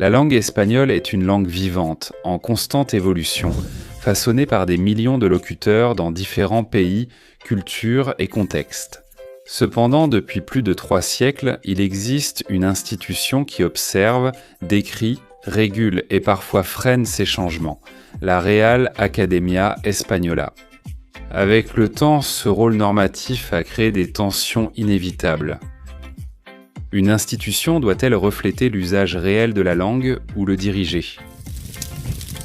La langue espagnole est une langue vivante, en constante évolution, façonnée par des millions de locuteurs dans différents pays, cultures et contextes. Cependant, depuis plus de 3 siècles, il existe une institution qui observe, décrit, régule et parfois freine ces changements, la Real Academia Española. Avec le temps, ce rôle normatif a créé des tensions inévitables. Une institution doit-elle refléter l'usage réel de la langue ou le diriger ?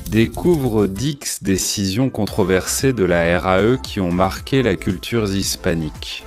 Découvre 10 décisions controversées de la RAE qui ont marqué la culture hispanique.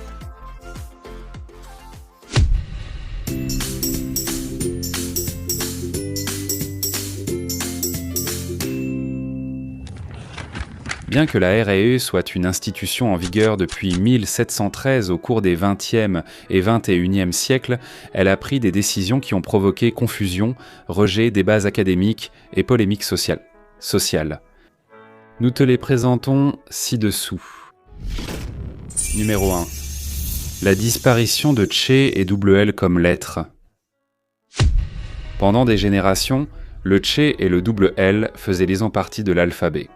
Bien que la RAE soit une institution en vigueur depuis 1713 au cours des 20e et 21e siècles, elle a pris des décisions qui ont provoqué confusion, rejet, débats académiques et polémiques sociales. Nous te les présentons ci-dessous. Numéro 1. La disparition de tché et double L comme lettres. Pendant des générations, le tché et le double L faisaient liaison partie de l'alphabet.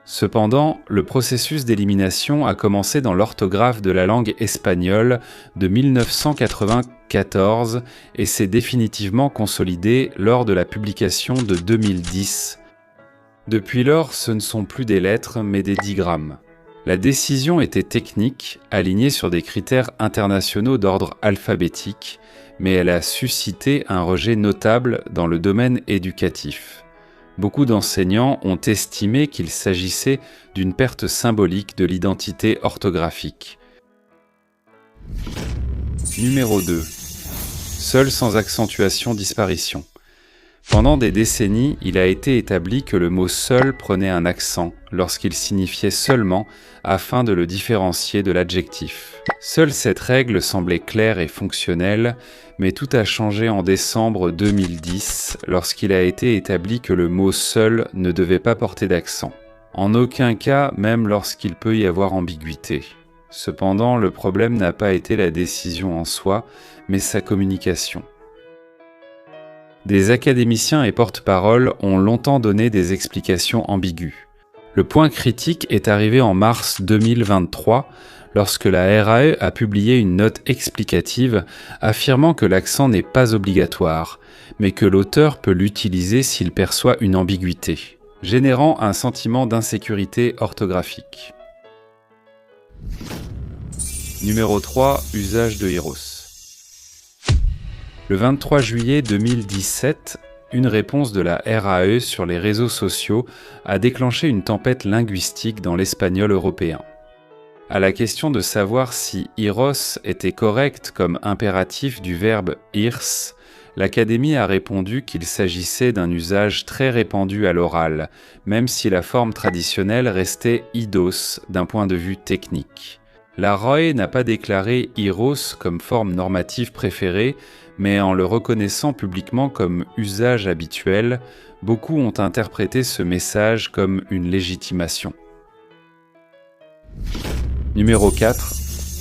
Cependant, le processus d'élimination a commencé dans l'orthographe de la langue espagnole de 1994 et s'est définitivement consolidé lors de la publication de 2010. Depuis lors, ce ne sont plus des lettres mais des digrammes. La décision était technique, alignée sur des critères internationaux d'ordre alphabétique, mais elle a suscité un rejet notable dans le domaine éducatif. Beaucoup d'enseignants ont estimé qu'il s'agissait d'une perte symbolique de l'identité orthographique. Numéro 2. Seul sans accentuation disparition. Pendant des décennies, il a été établi que le mot « seul » prenait un accent lorsqu'il signifiait « seulement » afin de le différencier de l'adjectif. Seule cette règle semblait claire et fonctionnelle, mais tout a changé en décembre 2010 lorsqu'il a été établi que le mot « seul » ne devait pas porter d'accent. En aucun cas, même lorsqu'il peut y avoir ambiguïté. Cependant, le problème n'a pas été la décision en soi, mais sa communication. Des académiciens et porte-parole ont longtemps donné des explications ambiguës. Le point critique est arrivé en mars 2023, lorsque la RAE a publié une note explicative affirmant que l'accent n'est pas obligatoire, mais que l'auteur peut l'utiliser s'il perçoit une ambiguïté, générant un sentiment d'insécurité orthographique. Numéro 3. Usage de Eros. Le 23 juillet 2017, une réponse de la RAE sur les réseaux sociaux a déclenché une tempête linguistique dans l'espagnol européen. À la question de savoir si iros était correct comme impératif du verbe irs, l'Académie a répondu qu'il s'agissait d'un usage très répandu à l'oral, même si la forme traditionnelle restait idos d'un point de vue technique. La RAE n'a pas déclaré iros comme forme normative préférée, mais en le reconnaissant publiquement comme usage habituel, beaucoup ont interprété ce message comme une légitimation. Numéro 4.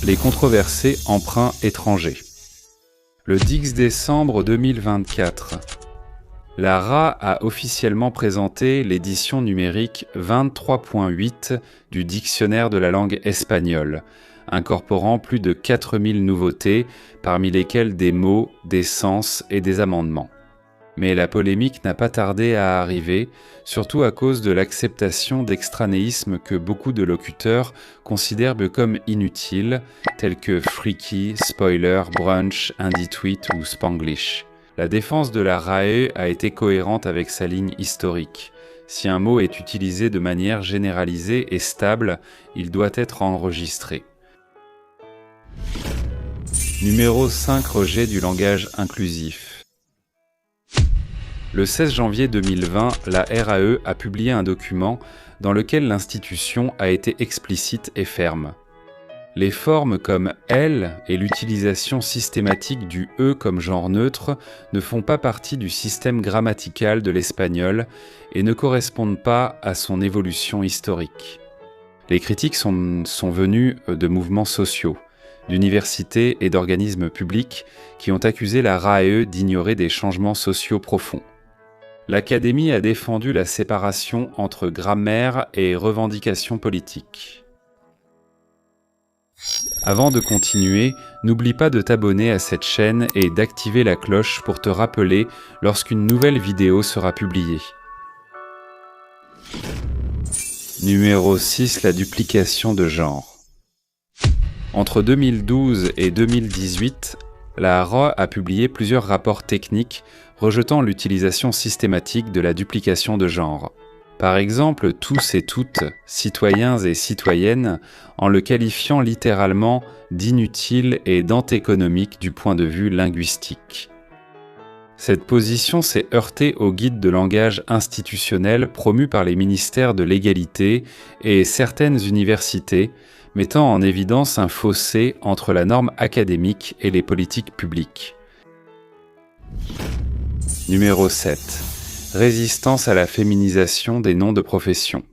Les controversés emprunts étrangers. Le 10 décembre 2024, la RA a officiellement présenté l'édition numérique 23.8 du Dictionnaire de la langue espagnole, incorporant plus de 4000 nouveautés, parmi lesquelles des mots, des sens et des amendements. Mais la polémique n'a pas tardé à arriver, surtout à cause de l'acceptation d'extranéismes que beaucoup de locuteurs considèrent comme inutiles, tels que freaky, spoiler, brunch, indie-tweet ou spanglish. La défense de la RAE a été cohérente avec sa ligne historique. Si un mot est utilisé de manière généralisée et stable, il doit être enregistré. Numéro 5. Rejet du langage inclusif. Le 16 janvier 2020, la RAE a publié un document dans lequel l'institution a été explicite et ferme. Les formes comme « elle » et l'utilisation systématique du « e » comme genre neutre ne font pas partie du système grammatical de l'espagnol et ne correspondent pas à son évolution historique. Les critiques sont venues de mouvements sociaux, d'universités et d'organismes publics qui ont accusé la RAE d'ignorer des changements sociaux profonds. L'Académie a défendu la séparation entre grammaire et revendications politiques. Avant de continuer, n'oublie pas de t'abonner à cette chaîne et d'activer la cloche pour te rappeler lorsqu'une nouvelle vidéo sera publiée. Numéro 6. La duplication de genre. Entre 2012 et 2018, la RAE a publié plusieurs rapports techniques rejetant l'utilisation systématique de la duplication de genre. Par exemple, tous et toutes, citoyens et citoyennes, en le qualifiant littéralement d'inutile et d'antéconomique du point de vue linguistique. Cette position s'est heurtée au guide de langage institutionnel promu par les ministères de l'égalité et certaines universités, mettant en évidence un fossé entre la norme académique et les politiques publiques. Numéro 7. Résistance à la féminisation des noms de profession.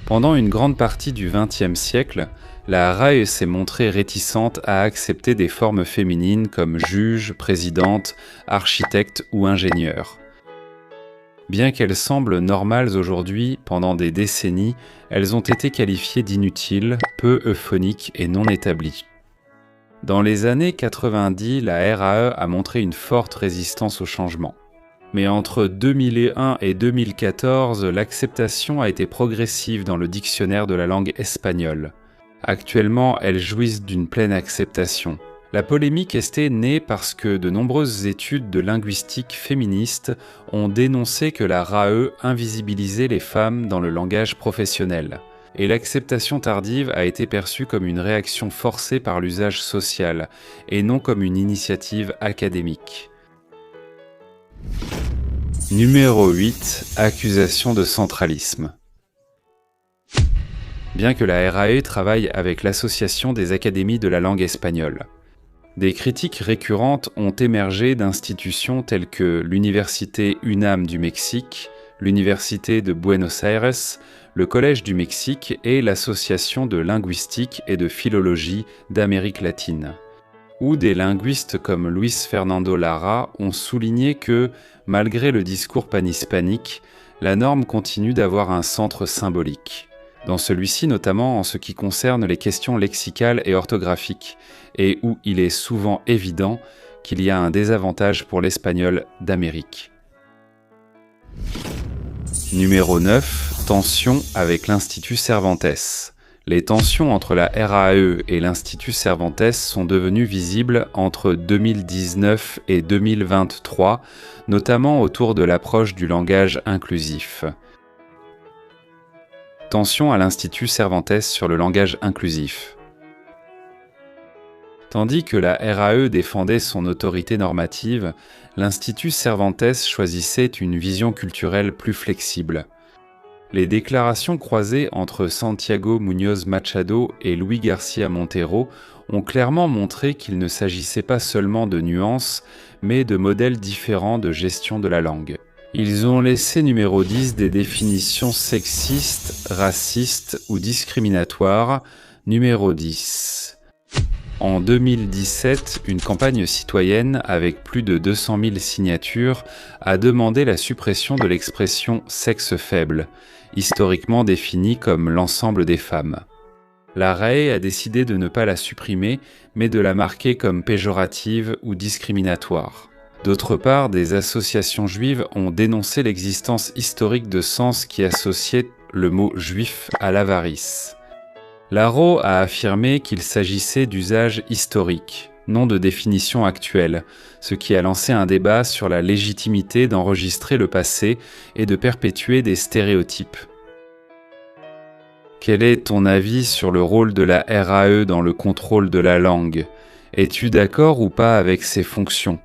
Pendant une grande partie du XXe siècle, la RAE s'est montrée réticente à accepter des formes féminines comme juge, présidente, architecte ou ingénieur. Bien qu'elles semblent normales aujourd'hui, pendant des décennies, elles ont été qualifiées d'inutiles, peu euphoniques et non établies. Dans les années 90, la RAE a montré une forte résistance au changement. Mais entre 2001 et 2014, l'acceptation a été progressive dans le dictionnaire de la langue espagnole. Actuellement, elles jouissent d'une pleine acceptation. La polémique est née parce que de nombreuses études de linguistique féministe ont dénoncé que la RAE invisibilisait les femmes dans le langage professionnel. Et l'acceptation tardive a été perçue comme une réaction forcée par l'usage social, et non comme une initiative académique. Numéro 8. Accusation de centralisme. Bien que la RAE travaille avec l'Association des académies de la langue espagnole, des critiques récurrentes ont émergé d'institutions telles que l'Université UNAM du Mexique, l'Université de Buenos Aires, le Collège du Mexique et l'Association de linguistique et de philologie d'Amérique latine, où des linguistes comme Luis Fernando Lara ont souligné que, malgré le discours panhispanique, la norme continue d'avoir un centre symbolique. Dans celui-ci notamment en ce qui concerne les questions lexicales et orthographiques, et où il est souvent évident qu'il y a un désavantage pour l'espagnol d'Amérique. Numéro 9. Tensions avec l'Institut Cervantes. Les tensions entre la RAE et l'Institut Cervantes sont devenues visibles entre 2019 et 2023, notamment autour de l'approche du langage inclusif. Tensions à l'Institut Cervantes sur le langage inclusif. Tandis que la RAE défendait son autorité normative, l'Institut Cervantes choisissait une vision culturelle plus flexible. Les déclarations croisées entre Santiago Muñoz Machado et Luis García Montero ont clairement montré qu'il ne s'agissait pas seulement de nuances, mais de modèles différents de gestion de la langue. Ils ont laissé numéro 10 des définitions sexistes, racistes ou discriminatoires. Numéro 10. En 2017, une campagne citoyenne avec plus de 200 000 signatures a demandé la suppression de l'expression « sexe faible », historiquement définie comme l'ensemble des femmes. La RAE a décidé de ne pas la supprimer, mais de la marquer comme péjorative ou discriminatoire. D'autre part, des associations juives ont dénoncé l'existence historique de sens qui associait le mot « juif » à l'avarice. La RAE a affirmé qu'il s'agissait d'usages historiques, non de définition actuelle, ce qui a lancé un débat sur la légitimité d'enregistrer le passé et de perpétuer des stéréotypes. Quel est ton avis sur le rôle de la RAE dans le contrôle de la langue? Es-tu d'accord ou pas avec ses fonctions?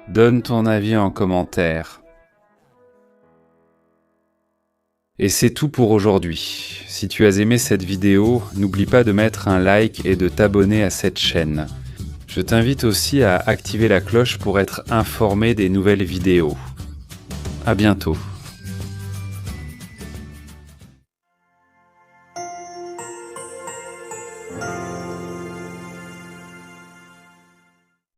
Donne ton avis en commentaire. Et c'est tout pour aujourd'hui. Si tu as aimé cette vidéo, n'oublie pas de mettre un like et de t'abonner à cette chaîne. Je t'invite aussi à activer la cloche pour être informé des nouvelles vidéos. À bientôt.